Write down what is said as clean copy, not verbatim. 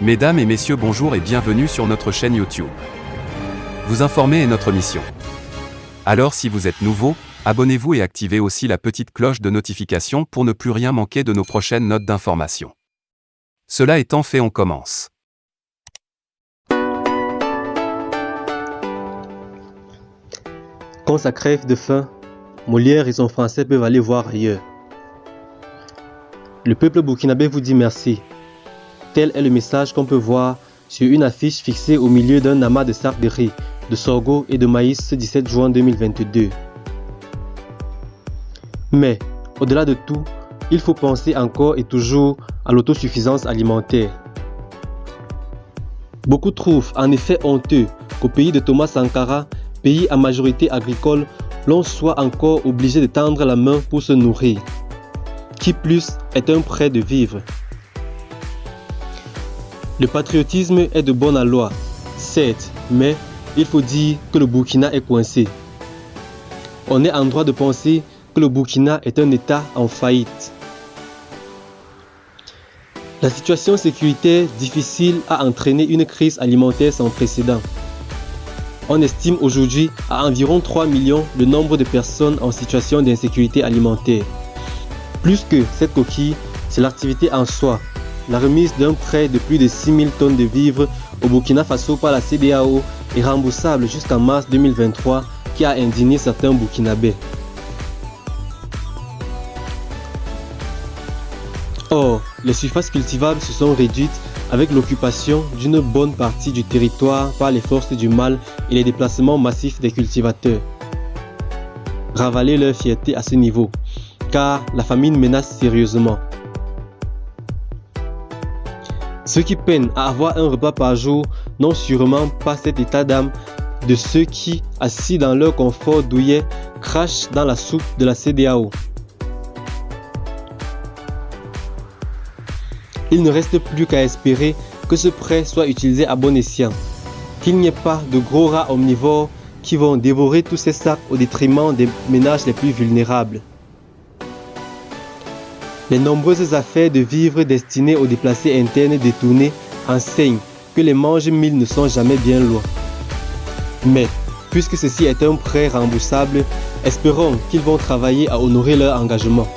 Mesdames et messieurs, bonjour et bienvenue sur notre chaîne YouTube. Vous informer est notre mission. Alors si vous êtes nouveau, abonnez-vous et activez aussi la petite cloche de notification pour ne plus rien manquer de nos prochaines notes d'information. Cela étant fait, on commence. Quand ça crève de faim, Molière et son français peuvent aller voir ailleurs. Le peuple burkinabé vous dit merci. Tel est le message qu'on peut voir sur une affiche fixée au milieu d'un amas de sacs de riz, de sorgho et de maïs ce 17 juin 2022. Mais, au-delà de tout, il faut penser encore et toujours à l'autosuffisance alimentaire. Beaucoup trouvent en effet honteux qu'au pays de Thomas Sankara, pays à majorité agricole, l'on soit encore obligé de tendre la main pour se nourrir. Qui plus est un prêt de vivre. Le patriotisme est de bonne loi, certes, mais il faut dire que le Burkina est coincé. On est en droit de penser que le Burkina est un État en faillite. La situation sécuritaire difficile a entraîné une crise alimentaire sans précédent. On estime aujourd'hui à environ 3 millions le nombre de personnes en situation d'insécurité alimentaire. Plus que cette coquille, c'est l'activité en soi. La remise d'un prêt de plus de 6 000 tonnes de vivres au Burkina Faso par la CEDEAO est remboursable jusqu'en mars 2023 qui a indigné certains Burkinabés. Or, les surfaces cultivables se sont réduites avec l'occupation d'une bonne partie du territoire par les forces du mal et les déplacements massifs des cultivateurs. Ravaler leur fierté à ce niveau, car la famine menace sérieusement. Ceux qui peinent à avoir un repas par jour n'ont sûrement pas cet état d'âme de ceux qui, assis dans leur confort douillet, crachent dans la soupe de la CEDEAO. Il ne reste plus qu'à espérer que ce prêt soit utilisé à bon escient, qu'il n'y ait pas de gros rats omnivores qui vont dévorer tous ces sacs au détriment des ménages les plus vulnérables. Les nombreuses affaires de vivres destinées aux déplacés internes détournés enseignent que les mange-mille ne sont jamais bien loin. Mais, puisque ceci est un prêt remboursable, espérons qu'ils vont travailler à honorer leur engagement.